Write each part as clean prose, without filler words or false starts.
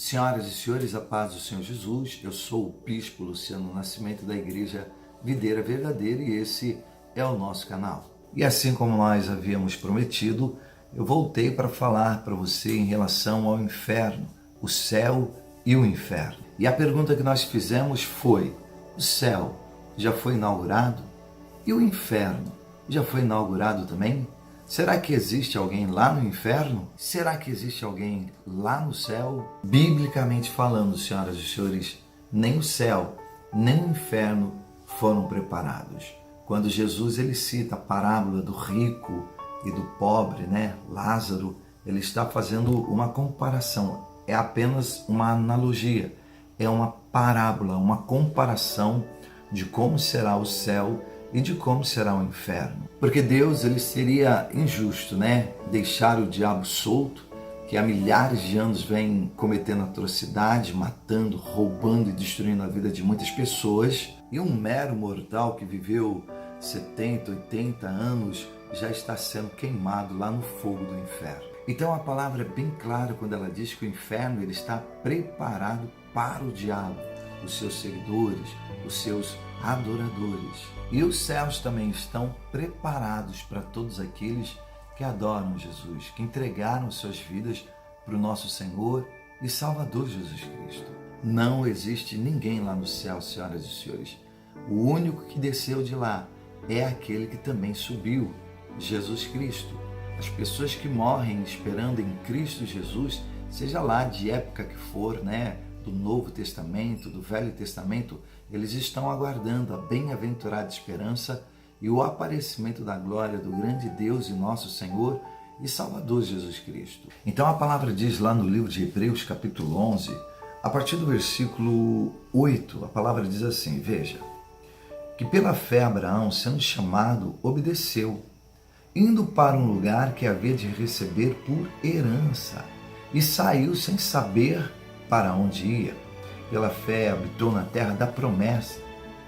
Senhoras e senhores, a paz do Senhor Jesus, eu sou o Bispo Luciano Nascimento da Igreja Videira Verdadeira e esse é o nosso canal. E assim como nós havíamos prometido, eu voltei para falar para você em relação ao inferno, o céu e o inferno. E a pergunta que nós fizemos foi: o céu já foi inaugurado? E o inferno já foi inaugurado também? Será que existe alguém lá no inferno? Será que existe alguém lá no céu? Biblicamente falando, senhoras e senhores, nem o céu, nem o inferno foram preparados. Quando Jesus ele cita a parábola do rico e do pobre, Lázaro, ele está fazendo uma comparação. É apenas uma analogia, é uma parábola, uma comparação de como será o céu e de como será o inferno. Porque Deus ele seria injusto, deixar o diabo solto, que há milhares de anos vem cometendo atrocidade, matando, roubando e destruindo a vida de muitas pessoas, e um mero mortal que viveu 70, 80 anos já está sendo queimado lá no fogo do inferno. Então a palavra é bem clara quando ela diz que o inferno ele está preparado para o diabo, os seus seguidores, os seus adoradores. E os céus também estão preparados para todos aqueles que adoram Jesus, que entregaram suas vidas para o nosso Senhor e Salvador Jesus Cristo. Não existe ninguém lá no céu, senhoras e senhores. O único que desceu de lá é aquele que também subiu, Jesus Cristo. As pessoas que morrem esperando em Cristo Jesus, seja lá de época que for, do Novo Testamento, do Velho Testamento, eles estão aguardando a bem-aventurada esperança e o aparecimento da glória do grande Deus e nosso Senhor e Salvador Jesus Cristo. Então a palavra diz lá no livro de Hebreus, capítulo 11, a partir do versículo 8, a palavra diz assim: veja, que pela fé Abraão, sendo chamado, obedeceu, indo para um lugar que havia de receber por herança, e saiu sem saber para onde ia. Pela fé habitou na terra da promessa,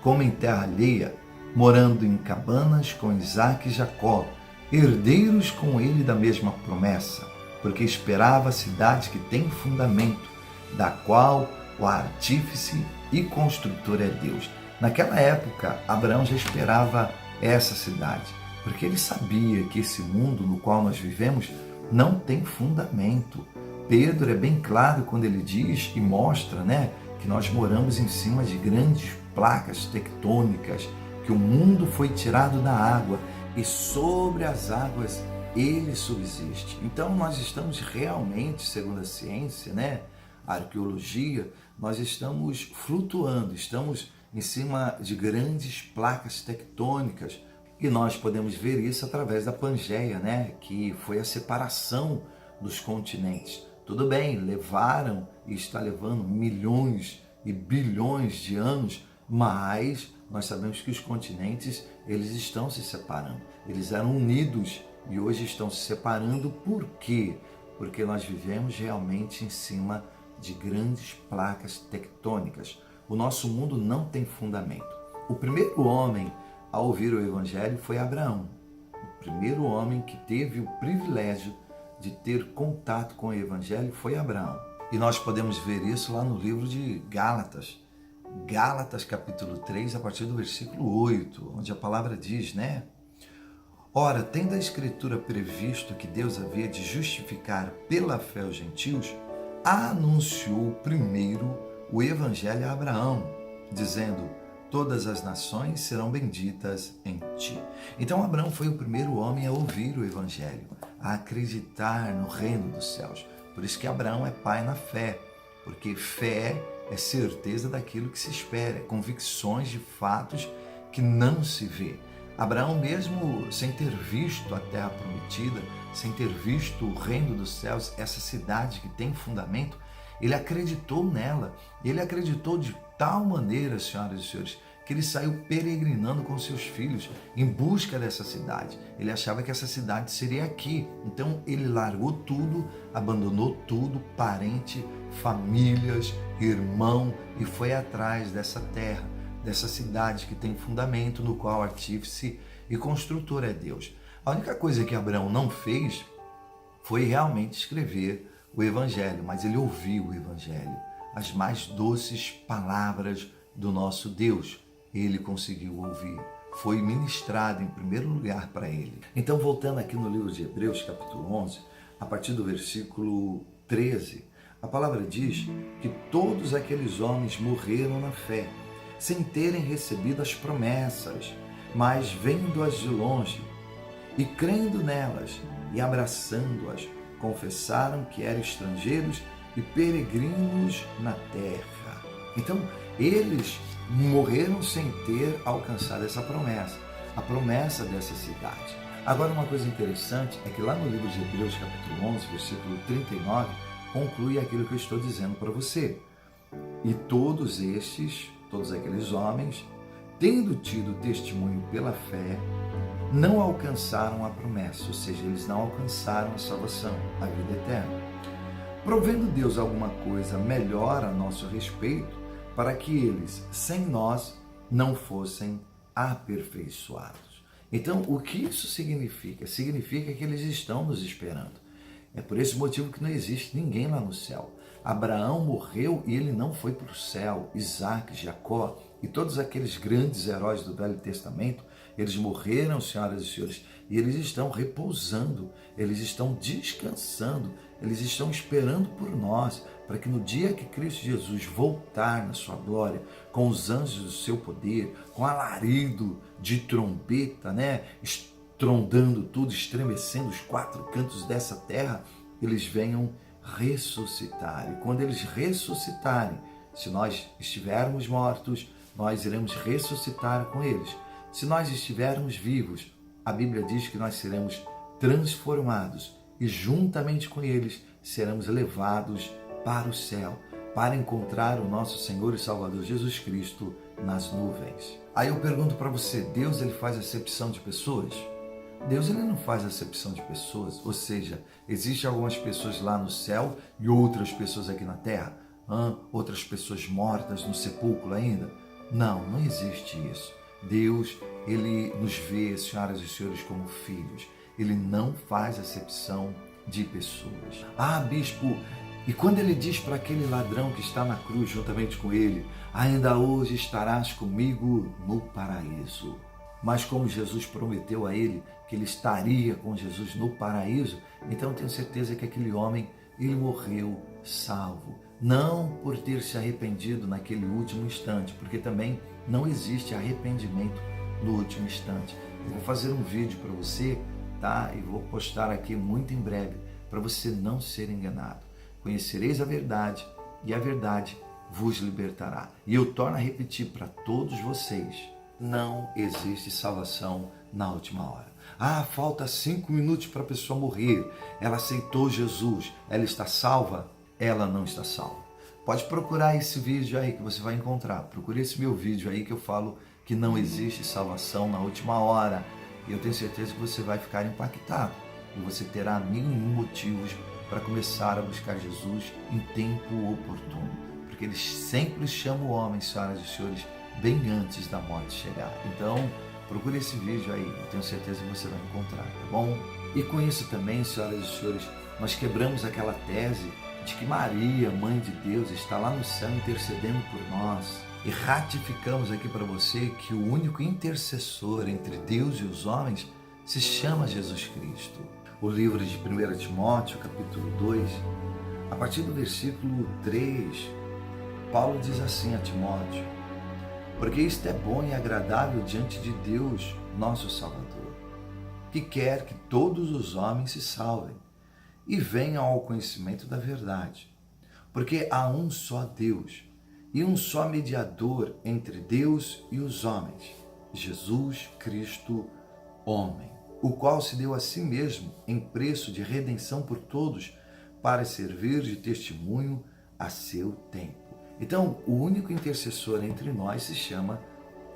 como em terra alheia, morando em cabanas com Isaque e Jacó, herdeiros com ele da mesma promessa, porque esperava a cidade que tem fundamento, da qual o artífice e construtor é Deus. Naquela época, Abraão já esperava essa cidade, porque ele sabia que esse mundo no qual nós vivemos não tem fundamento. Pedro é bem claro quando ele diz e mostra, que nós moramos em cima de grandes placas tectônicas, que o mundo foi tirado da água e sobre as águas ele subsiste. Então nós estamos realmente, segundo a ciência, a arqueologia, nós estamos flutuando, estamos em cima de grandes placas tectônicas e nós podemos ver isso através da Pangeia, que foi a separação dos continentes. Tudo bem, levaram e está levando milhões e bilhões de anos, mas nós sabemos que os continentes eles estão se separando. Eles eram unidos e hoje estão se separando. Por quê? Porque nós vivemos realmente em cima de grandes placas tectônicas. O nosso mundo não tem fundamento. O primeiro homem a ouvir o Evangelho foi Abraão. O primeiro homem que teve o privilégio de ter contato com o Evangelho foi Abraão. E nós podemos ver isso lá no livro de Gálatas. Gálatas capítulo 3, a partir do versículo 8, onde a palavra diz, Ora, tendo a Escritura previsto que Deus havia de justificar pela fé os gentios, anunciou primeiro o Evangelho a Abraão, dizendo: todas as nações serão benditas em ti. Então Abraão foi o primeiro homem a ouvir o Evangelho, a acreditar no reino dos céus. Por isso que Abraão é pai na fé, porque fé é certeza daquilo que se espera, convicções de fatos que não se vê. Abraão, mesmo sem ter visto a terra prometida, sem ter visto o reino dos céus, essa cidade que tem fundamento, ele acreditou nela. Ele acreditou de tal maneira, senhoras e senhores, que ele saiu peregrinando com seus filhos em busca dessa cidade. Ele achava que essa cidade seria aqui. Então ele largou tudo, abandonou tudo, parente, famílias, irmão, e foi atrás dessa terra, dessa cidade que tem fundamento, no qual artífice e construtor é Deus. A única coisa que Abraão não fez foi realmente escrever o Evangelho, mas ele ouviu o Evangelho, as mais doces palavras do nosso Deus. Ele conseguiu ouvir. Foi ministrado em primeiro lugar para ele. Então, voltando aqui no livro de Hebreus, capítulo 11, a partir do versículo 13, a palavra diz que todos aqueles homens morreram na fé, sem terem recebido as promessas, mas vendo-as de longe e crendo nelas e abraçando-as, confessaram que eram estrangeiros e peregrinos na terra. Então, eles morreram sem ter alcançado essa promessa, a promessa dessa cidade. Agora, uma coisa interessante é que lá no livro de Hebreus, capítulo 11, versículo 39, conclui aquilo que eu estou dizendo para você. E todos aqueles homens, tendo tido testemunho pela fé, não alcançaram a promessa, ou seja, eles não alcançaram a salvação, a vida eterna. Provendo Deus alguma coisa melhor a nosso respeito, para que eles, sem nós, não fossem aperfeiçoados. Então, o que isso significa? Significa que eles estão nos esperando. É por esse motivo que não existe ninguém lá no céu. Abraão morreu e ele não foi para o céu. Isaac, Jacó e todos aqueles grandes heróis do Velho Testamento, eles morreram, senhoras e senhores, e eles estão repousando, eles estão descansando, eles estão esperando por nós, para que no dia que Cristo Jesus voltar na sua glória, com os anjos do seu poder, com alarido de trombeta, estrondando tudo, estremecendo os quatro cantos dessa terra, eles venham ressuscitar. E quando eles ressuscitarem, se nós estivermos mortos, nós iremos ressuscitar com eles. Se nós estivermos vivos, a Bíblia diz que nós seremos transformados e juntamente com eles seremos levados para o céu, para encontrar o nosso Senhor e Salvador Jesus Cristo nas nuvens. Aí eu pergunto para você, Deus ele faz acepção de pessoas? Deus ele não faz acepção de pessoas, ou seja, existem algumas pessoas lá no céu e outras pessoas aqui na terra, outras pessoas mortas no sepulcro ainda? Não, não existe isso. Deus, ele nos vê, senhoras e senhores, como filhos. Ele não faz acepção de pessoas. Ah, bispo, e quando ele diz para aquele ladrão que está na cruz juntamente com ele, ainda hoje estarás comigo no paraíso. Mas como Jesus prometeu a ele que ele estaria com Jesus no paraíso, então eu tenho certeza que aquele homem, ele morreu salvo. Não por ter se arrependido naquele último instante, porque também não existe arrependimento no último instante. Eu vou fazer um vídeo para você, tá? E vou postar aqui muito em breve, para você não ser enganado. Conhecereis a verdade e a verdade vos libertará. E eu torno a repetir para todos vocês, não existe salvação na última hora. Ah, falta 5 minutos para a pessoa morrer. Ela aceitou Jesus, ela está salva? Ela não está salva. Pode procurar esse vídeo aí que você vai encontrar. Procure esse meu vídeo aí que eu falo que não existe salvação na última hora. E eu tenho certeza que você vai ficar impactado. E você terá mil motivos para começar a buscar Jesus em tempo oportuno. Porque ele sempre chama o homem, senhoras e senhores, bem antes da morte chegar. Então, procure esse vídeo aí. Eu tenho certeza que você vai encontrar, tá bom? E com isso também, senhoras e senhores, nós quebramos aquela tese de que Maria, Mãe de Deus, está lá no céu intercedendo por nós. E ratificamos aqui para você que o único intercessor entre Deus e os homens se chama Jesus Cristo. O livro de 1 Timóteo, capítulo 2, a partir do versículo 3, Paulo diz assim a Timóteo: porque isto é bom e agradável diante de Deus, nosso Salvador, que quer que todos os homens se salvem e venham ao conhecimento da verdade. Porque há um só Deus e um só mediador entre Deus e os homens, Jesus Cristo, homem, o qual se deu a si mesmo em preço de redenção por todos, para servir de testemunho a seu tempo. Então, o único intercessor entre nós se chama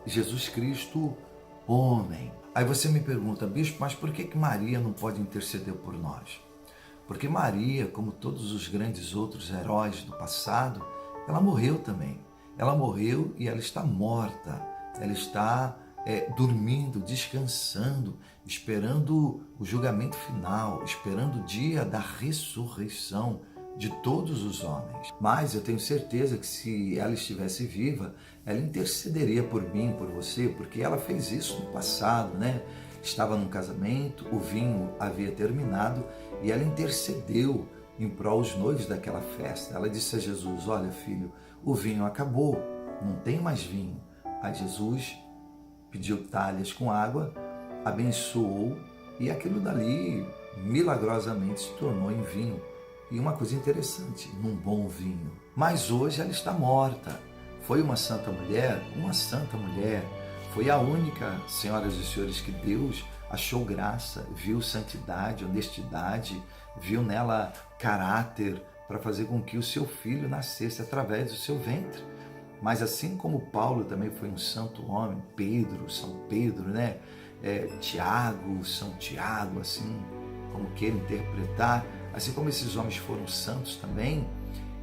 Jesus Cristo, homem. Aí você me pergunta, bispo, mas por que Maria não pode interceder por nós? Porque Maria, como todos os grandes outros heróis do passado, ela morreu também. Ela morreu e ela está morta. Ela está dormindo, descansando, esperando o julgamento final, esperando o dia da ressurreição de todos os homens. Mas eu tenho certeza que se ela estivesse viva, ela intercederia por mim, por você, porque ela fez isso no passado, né? Estava num casamento, o vinho havia terminado e ela intercedeu em prol dos noivos daquela festa. Ela disse a Jesus: olha, filho, o vinho acabou, não tem mais vinho. Aí Jesus pediu talhas com água, abençoou e aquilo dali milagrosamente se tornou em vinho. E uma coisa interessante, num bom vinho. Mas hoje ela está morta. Foi uma santa mulher? Uma santa mulher. Foi a única, senhoras e senhores, que Deus achou graça, viu santidade, honestidade, viu nela caráter para fazer com que o seu filho nascesse através do seu ventre. Mas assim como Paulo também foi um santo homem, Pedro, São Pedro, né? Tiago, São Tiago, assim como queira interpretar, assim como esses homens foram santos também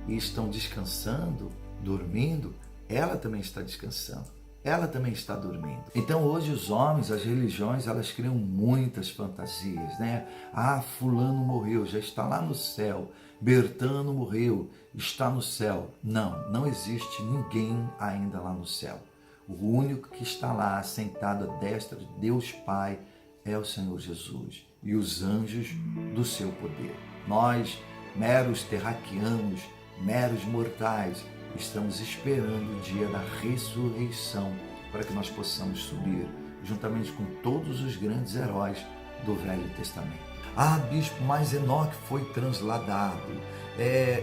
e estão descansando, dormindo, ela também está descansando, ela também está dormindo. Então hoje os homens, as religiões, elas criam muitas fantasias, né? Ah, fulano morreu, já está lá no céu. Bertano morreu, está no céu. Não, não existe ninguém ainda lá no céu. O único que está lá, sentado à destra de Deus Pai, é o Senhor Jesus e os anjos do seu poder. Nós, meros terraquianos, meros mortais, estamos esperando o dia da ressurreição para que nós possamos subir, juntamente com todos os grandes heróis do Velho Testamento. Ah, bispo, mas Enoque foi transladado,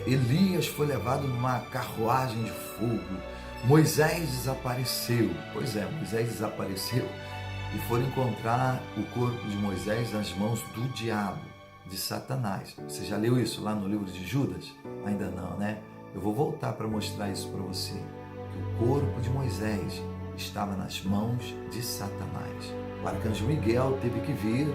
Elias foi levado numa carruagem de fogo, Moisés desapareceu. Pois é, Moisés desapareceu e foram encontrar o corpo de Moisés nas mãos do diabo, de Satanás. Você já leu isso lá no livro de Judas? Ainda não, né? Eu vou voltar para mostrar isso para você, que o corpo de Moisés estava nas mãos de Satanás. O arcanjo Miguel teve que vir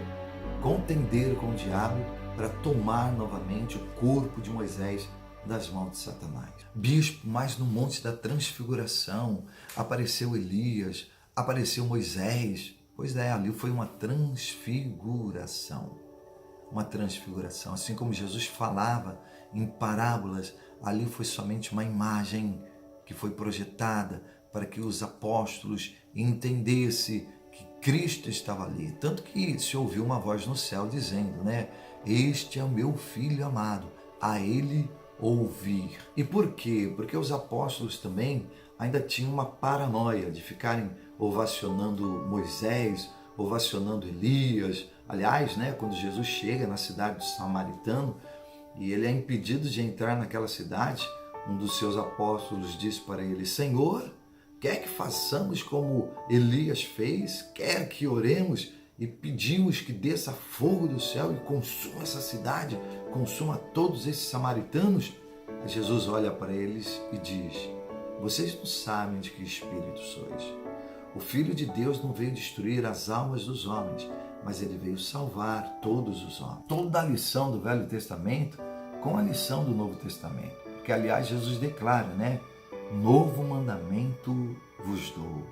contender com o diabo para tomar novamente o corpo de Moisés das mãos de Satanás. Bispo, mas no Monte da Transfiguração apareceu Elias, apareceu Moisés. Pois é, ali foi uma transfiguração. Uma transfiguração. Assim como Jesus falava em parábolas, ali foi somente uma imagem que foi projetada para que os apóstolos entendessem que Cristo estava ali. Tanto que se ouviu uma voz no céu dizendo, né? Este é o meu filho amado, a ele ouvir. E por quê? Porque os apóstolos também ainda tinham uma paranoia de ficarem ovacionando Moisés, ovacionando Elias. Aliás, né, quando Jesus chega na cidade do Samaritano e ele é impedido de entrar naquela cidade, um dos seus apóstolos diz para ele: Senhor, quer que façamos como Elias fez? Quer que oremos e pedimos que desça fogo do céu e consuma essa cidade, consuma todos esses samaritanos? Aí Jesus olha para eles e diz: vocês não sabem de que espírito sois. O Filho de Deus não veio destruir as almas dos homens, mas ele veio salvar todos os homens. Toda a lição do Velho Testamento com a lição do Novo Testamento. Porque, aliás, Jesus declara, né? Novo mandamento vos dou.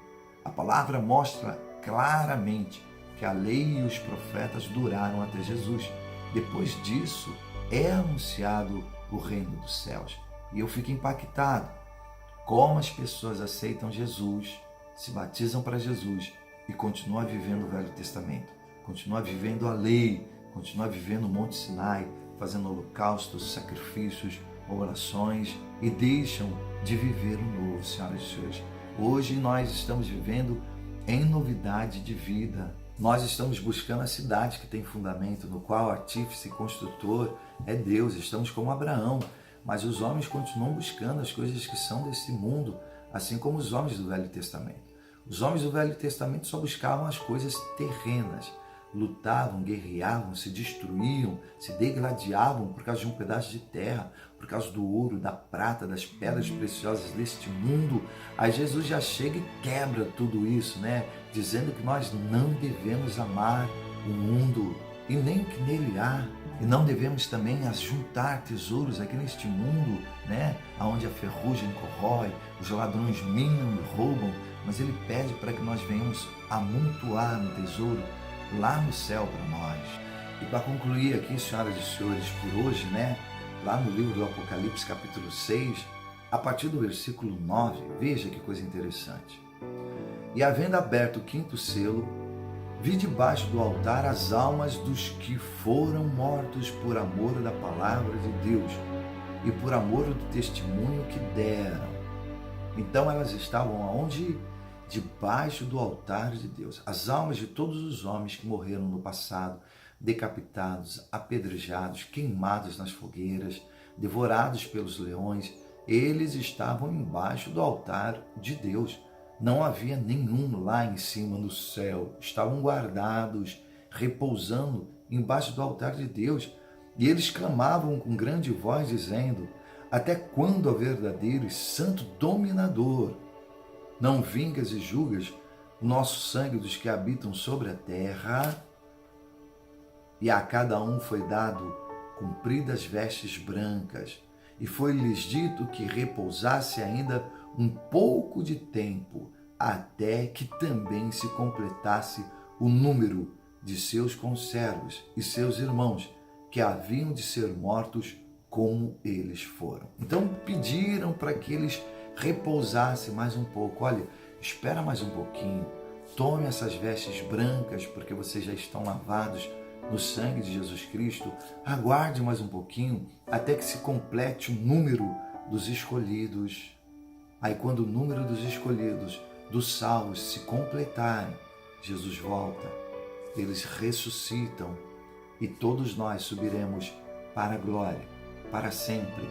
A palavra mostra claramente que a lei e os profetas duraram até Jesus. Depois disso, é anunciado o reino dos céus. E eu fico impactado como as pessoas aceitam Jesus, se batizam para Jesus e continuam vivendo o Velho Testamento, continuam vivendo a lei, continuam vivendo o Monte Sinai, fazendo holocaustos, sacrifícios, orações e deixam de viver o novo, senhoras e senhores. Hoje nós estamos vivendo em novidade de vida. Nós estamos buscando a cidade que tem fundamento, no qual o artífice e construtor é Deus. Estamos como Abraão, mas os homens continuam buscando as coisas que são desse mundo, assim como os homens do Velho Testamento. Os homens do Velho Testamento só buscavam as coisas terrenas, lutavam, guerreavam, se destruíam, se degladiavam por causa de um pedaço de terra, por causa do ouro, da prata, das pedras preciosas deste mundo. Aí Jesus já chega e quebra tudo isso, né? Dizendo que nós não devemos amar o mundo e nem o que nele há. E não devemos também ajuntar tesouros aqui neste mundo, né? Onde a ferrugem corrói, os ladrões minam e roubam, mas ele pede para que nós venhamos amontoar um tesouro lá no céu para nós. E para concluir aqui, senhoras e senhores, por hoje, né? lá no livro do Apocalipse, capítulo 6, a partir do versículo 9, veja que coisa interessante. E havendo aberto o quinto selo, vi debaixo do altar as almas dos que foram mortos por amor da palavra de Deus e por amor do testemunho que deram. Então elas estavam aonde? Debaixo do altar de Deus. As almas de todos os homens que morreram no passado, decapitados, apedrejados, queimados nas fogueiras, devorados pelos leões, eles estavam embaixo do altar de Deus. Não havia nenhum lá em cima no céu. Estavam guardados, repousando embaixo do altar de Deus. E eles clamavam com grande voz, dizendo: até quando, ó verdadeiro e santo dominador, não vingas e julgas o nosso sangue dos que habitam sobre a terra? E a cada um foi dado compridas vestes brancas, e foi-lhes dito que repousasse ainda um pouco de tempo, até que também se completasse o número de seus conservos e seus irmãos, que haviam de ser mortos como eles foram. Então pediram para que eles repousassem mais um pouco. Olha, espera mais um pouquinho, tome essas vestes brancas, porque vocês já estão lavados no sangue de Jesus Cristo. Aguarde mais um pouquinho, até que se complete o número dos escolhidos. Aí quando o número dos escolhidos, dos salvos, se completarem, Jesus volta, eles ressuscitam e todos nós subiremos para a glória, para sempre,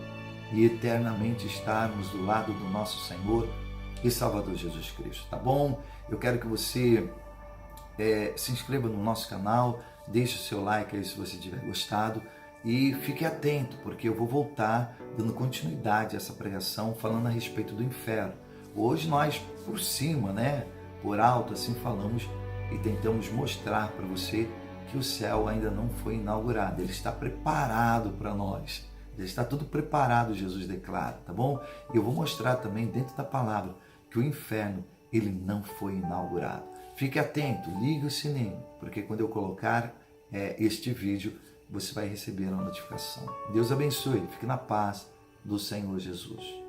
e eternamente estarmos do lado do nosso Senhor e Salvador Jesus Cristo, tá bom? Eu quero que você se inscreva no nosso canal, deixe o seu like aí se você tiver gostado e fique atento, porque eu vou voltar dando continuidade a essa pregação falando a respeito do inferno. Hoje nós, por cima, por alto, assim falamos e tentamos mostrar para você que o céu ainda não foi inaugurado, ele está preparado para nós. Já está tudo preparado, Jesus declara, tá bom? E eu vou mostrar também dentro da palavra que o inferno, ele não foi inaugurado. Fique atento, ligue o sininho, porque quando eu colocar este vídeo, você vai receber uma notificação. Deus abençoe, fique na paz do Senhor Jesus.